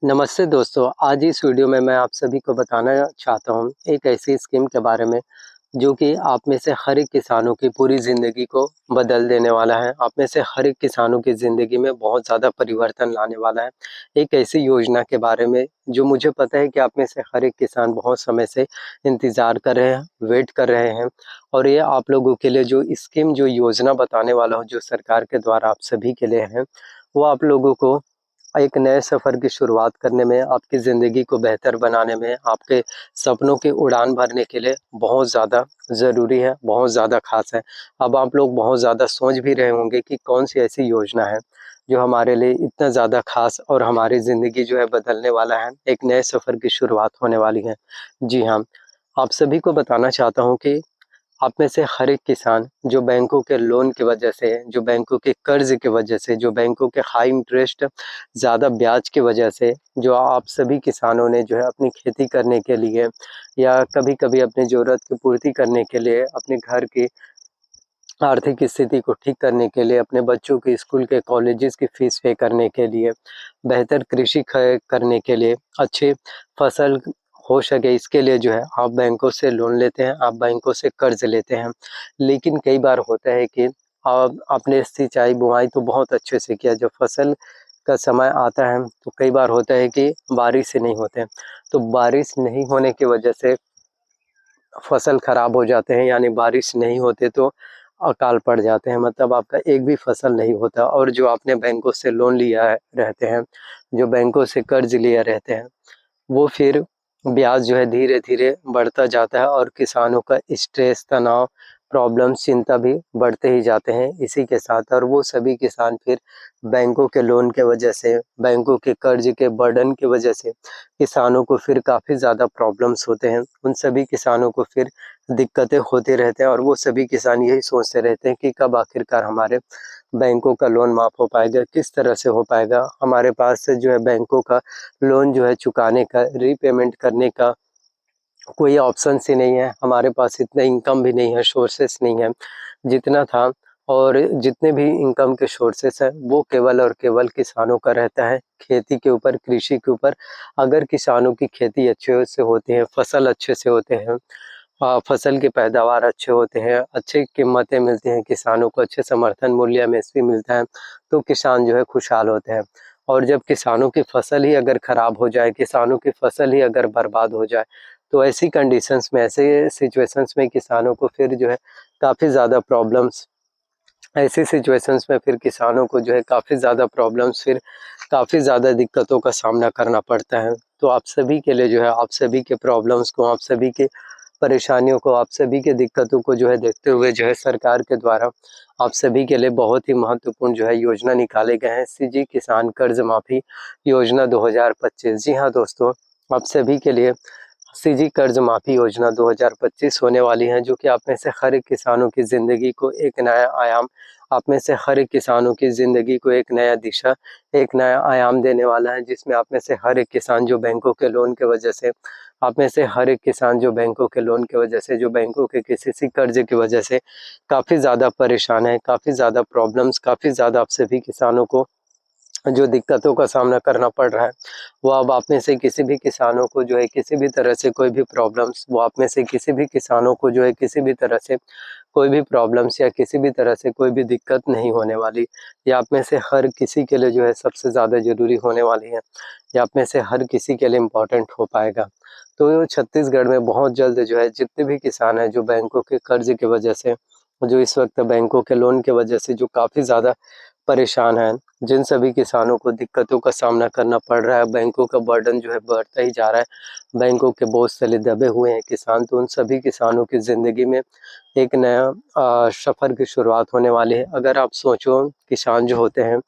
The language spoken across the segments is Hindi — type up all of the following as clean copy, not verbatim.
नमस्ते दोस्तों, आज इस वीडियो में मैं आप सभी को बताना चाहता हूँ एक ऐसी स्कीम के बारे में जो कि आप में से हर एक किसानों की पूरी ज़िंदगी को बदल देने वाला है। आप में से हर एक किसानों की ज़िंदगी में बहुत ज़्यादा परिवर्तन लाने वाला है। एक ऐसी योजना के बारे में जो मुझे पता है कि आप में से हर एक किसान बहुत समय से इंतज़ार कर रहे हैं, वेट कर रहे हैं और ये आप लोगों के लिए जो स्कीम जो योजना बताने वाला हूँ, जो सरकार के द्वारा आप सभी के लिए है, वो आप लोगों को एक नए सफ़र की शुरुआत करने में, आपकी ज़िंदगी को बेहतर बनाने में, आपके सपनों की उड़ान भरने के लिए बहुत ज़्यादा ज़रूरी है, बहुत ज़्यादा ख़ास है। अब आप लोग बहुत ज़्यादा सोच भी रहे होंगे कि कौन-सी ऐसी योजना है, जो हमारे लिए इतना ज़्यादा ख़ास और हमारी ज़िंदगी जो है बदलने वाला है, एक नए सफ़र की शुरुआत होने वाली है। जी हाँ, आप सभी को बताना चाहता हूँ कि आप में से हर एक किसान जो बैंकों के लोन की वजह से, जो बैंकों के कर्ज़ की वजह से, जो बैंकों के हाई इंटरेस्ट ज़्यादा ब्याज की वजह से, जो आप सभी किसानों ने जो है अपनी खेती करने के लिए या कभी-कभी अपनी ज़रूरत की पूर्ति करने के लिए, अपने घर की आर्थिक स्थिति को ठीक करने के लिए, अपने बच्चों के स्कूल के कॉलेजेस की फ़ीस पे करने के लिए, बेहतर कृषि ख करने के लिए, अच्छी फसल हो सके इसके लिए जो है आप बैंकों से लोन लेते हैं, आप बैंकों से कर्ज़ लेते हैं। लेकिन कई बार होता है कि आपने सिंचाई, बुआई तो बहुत अच्छे से किया, जब फसल का समय आता है तो कई बार होता है कि बारिश से नहीं होते हैं। तो बारिश नहीं होने की वजह से फसल खराब हो जाते हैं, यानी बारिश नहीं होते तो अकाल पड़ जाते हैं, मतलब आपका एक भी फसल नहीं होता और जो आपने बैंकों से लोन लिया है रहते हैं, जो बैंकों से कर्ज लिया रहते हैं, वो फिर ब्याज जो है धीरे-धीरे बढ़ता जाता है और किसानों का स्ट्रेस, तनाव, प्रॉब्लम, चिंता भी बढ़ते ही जाते हैं इसी के साथ। और वो सभी किसान फिर बैंकों के लोन के वजह से, बैंकों के कर्ज के बर्डन की वजह से किसानों को फिर काफ़ी ज़्यादा प्रॉब्लम्स होते हैं। उन सभी किसानों को फिर दिक्कतें होते रहते हैं और वो सभी किसान यही सोचते रहते हैं कि कब आखिरकार हमारे बैंकों का लोन माफ़ हो पाएगा, किस तरह से हो पाएगा? हमारे पास से जो है बैंकों का लोन जो है चुकाने का, रीपेमेंट करने का कोई ऑप्शंस ही नहीं है। हमारे पास इतना इनकम भी नहीं है, सोर्सेस नहीं है, जितना था। और जितने भी इनकम के सोर्सेस हैं, वो केवल और केवल किसानों का रहता है, खेती के ऊपर, कृषि के ऊपर। अगर किसानों की खेती अच्छे से होती है, फसल अच्छे से होते हैं, फसल की पैदावार अच्छे होते हैं, अच्छी कीमतें मिलती हैं किसानों को, अच्छे समर्थन मूल्य एमएसपी मिलता है, तो किसान जो है खुशहाल होते हैं। और जब किसानों की फसल ही अगर खराब हो जाए, किसानों की फसल ही अगर बर्बाद हो जाए, तो ऐसी कंडीशंस में, ऐसे सिचुएशंस में किसानों को फिर जो है काफ़ी ज़्यादा प्रॉब्लम्स, ऐसी सिचुएशंस में फिर किसानों को जो है काफ़ी ज़्यादा प्रॉब्लम्स, फिर काफ़ी ज़्यादा दिक्कतों का सामना करना पड़ता है। तो आप सभी के लिए जो है, आप सभी के प्रॉब्लम्स को, आप सभी के परेशानियों को, आप सभी के दिक्कतों को जो है देखते हुए जो है सरकार के द्वारा आप सभी के लिए बहुत ही महत्वपूर्ण जो है योजना निकाले गए हैं। सीजी किसान कर्ज माफ़ी योजना 2025। जी हाँ दोस्तों, आप सभी के लिए सीजी कर्ज माफ़ी योजना 2025 होने वाली है, जो कि आप में से हर एक किसानों की ज़िंदगी को एक नया आयाम, आप में से हर एक किसानों की ज़िंदगी को एक नया दिशा, एक नया आयाम देने वाला है, जिसमें आप में से हर एक किसान जो बैंकों के लोन की वजह से, आप में से हर एक किसान जो बैंकों के लोन की वजह से, जो बैंकों के किसी कर्ज़ की वजह से काफ़ी ज़्यादा परेशान है, काफ़ी ज़्यादा प्रॉब्लम्स, काफ़ी ज़्यादा आप सभी किसानों को जो दिक्कतों का सामना करना पड़ रहा है, वो अब आप में से किसी भी किसानों को जो है किसी भी तरह से कोई भी प्रॉब्लम्स, वो आप में से किसी भी किसानों को जो है किसी भी तरह से कोई भी प्रॉब्लम्स या किसी भी तरह से कोई भी दिक्कत नहीं होने वाली। ये आप में से हर किसी के लिए जो है सबसे ज़्यादा ज़रूरी होने वाली है। ये आप में से हर किसी के लिए इम्पोर्टेंट हो पाएगा। तो छत्तीसगढ़ में बहुत जल्द जो है जितने भी किसान हैं जो बैंकों के कर्ज़ की वजह से, जो इस वक़्त बैंकों के लोन की वजह से जो काफ़ी ज़्यादा परेशान हैं, जिन सभी किसानों को दिक्कतों का सामना करना पड़ रहा है, बैंकों का बर्डन जो है बढ़ता ही जा रहा है, बैंकों के बोझ तले दबे हुए हैं किसान, तो उन सभी किसानों की ज़िंदगी में एक नया सफ़र की शुरुआत होने वाली है। अगर आप सोचो, किसान जो होते हैं,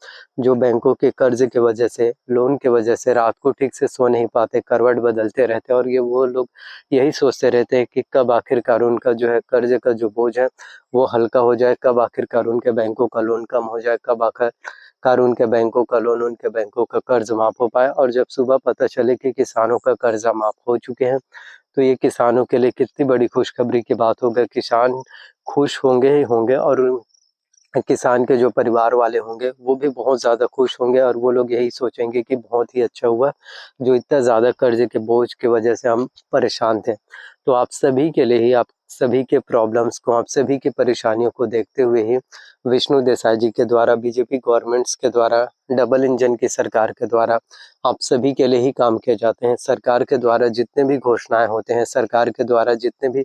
जो बैंकों के कर्ज़ की वजह से, लोन की वजह से रात को ठीक से सो नहीं पाते, करवट बदलते रहते हैं और ये वो लोग यही सोचते रहते हैं कि कब आखिरकार उनका जो है कर्ज़ का जो बोझ है, वो हल्का हो जाए, कब आखिरकार उनके बैंकों का लोन कम हो जाए, कब आखिरकार उनके बैंकों का लोन, उनके बैंकों का कर्ज़ माफ़ हो पाए। और जब सुबह पता चले कि किसानों का कर्ज़ा माफ़ हो चुके हैं, तो ये किसानों के लिए कितनी बड़ी खुशखबरी की बात होगी। किसान खुश होंगे ही होंगे और किसान के जो परिवार वाले होंगे वो भी बहुत ज़्यादा खुश होंगे और वो लोग यही सोचेंगे कि बहुत ही अच्छा हुआ जो इतना ज़्यादा कर्ज के बोझ की वजह से हम परेशान थे। तो आप सभी के लिए ही, आप सभी के प्रॉब्लम्स को, आप सभी की परेशानियों को देखते हुए ही विष्णु देसाई जी के द्वारा, बीजेपी गवर्नमेंट्स के द्वारा, डबल इंजन की सरकार के द्वारा आप सभी के लिए ही काम किए जाते हैं। सरकार के द्वारा जितने भी घोषणाएं होते हैं, सरकार के द्वारा जितने भी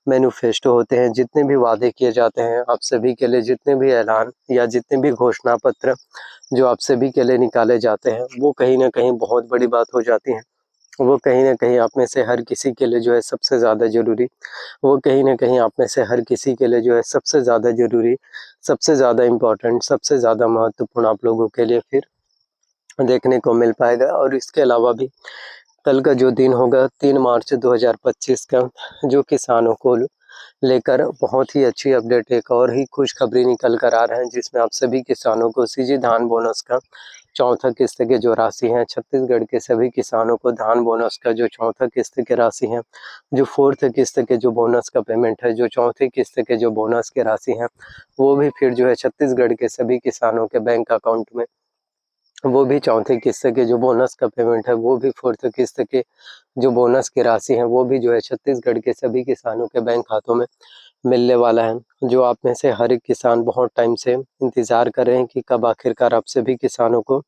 मैनिफेस्टो होते हैं, जितने भी वादे किए जाते हैं, आप सभी के लिए जितने भी ऐलान या जितने भी घोषणा पत्र जो आप सभी के लिए निकाले जाते हैं, वो कहीं न कहीं बहुत बड़ी बात हो जाती है। वो कहीं न कहीं आप में से हर किसी के लिए जो है सबसे ज़्यादा ज़रूरी, वो कहीं न कहीं आप में से हर किसी के लिए जो है सबसे ज़्यादा ज़रूरी, सबसे ज़्यादा इम्पोर्टेंट, सबसे ज़्यादा महत्वपूर्ण आप लोगों के लिए फिर देखने को मिल पाएगा। और इसके अलावा भी कल का जो दिन होगा 3 मार्च 2025 का, जो किसानों को लेकर बहुत ही अच्छी अपडेट, एक और ही खुशखबरी निकल कर आ रहे हैं, जिसमें आप सभी किसानों को सीजी धान बोनस का चौथा किस्त की जो राशि है, छत्तीसगढ़ के सभी किसानों को धान बोनस का जो चौथा किस्त की राशि है, जो फोर्थ किस्त के जो बोनस का पेमेंट है, जो चौथी किस्त के जो बोनस की राशि है, वो भी फिर जो है छत्तीसगढ़ के सभी किसानों के बैंक अकाउंट में, वो भी चौथी किस्त के जो बोनस का पेमेंट है, वो भी फोर्थ किस्त के जो बोनस की राशि है, वो भी जो है छत्तीसगढ़ के सभी किसानों के बैंक खातों में मिलने वाला है। जो आप में से हर एक किसान बहुत टाइम से इंतज़ार कर रहे हैं कि कब आखिरकार आप सभी किसानों को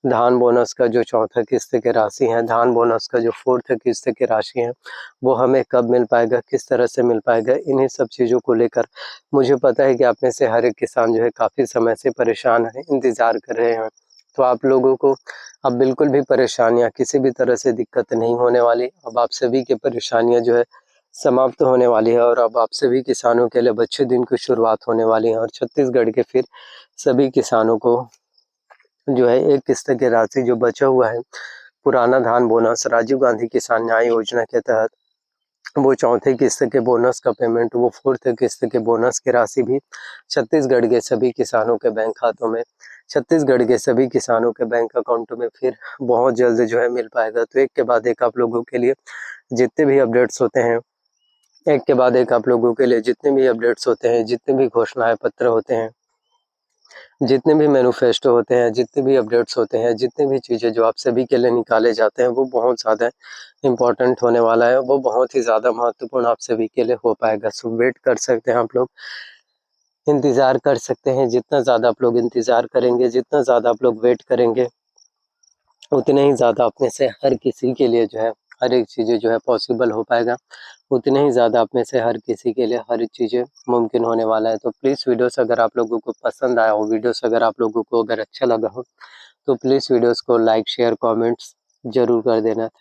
धान बोनस का जो चौथा किस्त की राशि है, धान बोनस का जो फोर्थ किस्त की राशि है, वो हमें कब मिल पाएगा, किस तरह से मिल पाएगा। इन्हीं सब चीज़ों को लेकर मुझे पता है कि आप में से हर एक किसान जो है काफ़ी समय से परेशान है, इंतज़ार कर रहे हैं। तो आप लोगों को अब बिल्कुल भी परेशानियाँ, किसी भी तरह से दिक्कत नहीं होने वाली। अब आप सभी की परेशानियाँ जो है समाप्त होने वाली है और अब आप सभी किसानों के लिए अच्छे दिन की शुरुआत होने वाली है। और छत्तीसगढ़ के फिर सभी किसानों को जो है एक किस्त की राशि जो बचा हुआ है, पुराना धान बोनस राजीव गांधी किसान न्याय योजना के तहत, वो चौथे किस्त के बोनस का पेमेंट, वो फोर्थ किस्त के बोनस की राशि भी छत्तीसगढ़ के सभी किसानों के बैंक खातों में, छत्तीसगढ़ के सभी किसानों के बैंक अकाउंटों में फिर बहुत जल्द जो है मिल पाएगा। तो एक के बाद एक आप लोगों के लिए जितने भी अपडेट्स होते हैं, एक के बाद एक आप लोगों के लिए जितने भी अपडेट्स होते हैं, जितने भी घोषणाएं पत्र होते हैं, जितने भी मैनिफेस्टो होते हैं, जितने भी अपडेट्स होते हैं, जितनी भी चीज़ें जो आप सभी के लिए निकाले जाते हैं, वो बहुत ज़्यादा इम्पोर्टेंट होने वाला है, वो बहुत ही ज़्यादा महत्वपूर्ण आप सभी के लिए हो पाएगा। सो वेट कर सकते हैं आप लोग, इंतज़ार कर सकते हैं। जितना ज़्यादा आप लोग इंतज़ार करेंगे, जितना ज़्यादा आप लोग वेट करेंगे, उतने ही ज़्यादा आप में से हर किसी के लिए जो है हर एक चीज़ें जो है पॉसिबल हो पाएगा, उतने ही ज़्यादा आप में से हर किसी के लिए हर एक चीज़ें मुमकिन होने वाला है। तो प्लीज़ वीडियोस अगर आप लोगों को पसंद आया हो, वीडियोस अगर आप लोगों को अगर अच्छा लगा हो, तो प्लीज़ वीडियोस को लाइक, शेयर, कमेंट्स ज़रूर कर देना। थैंक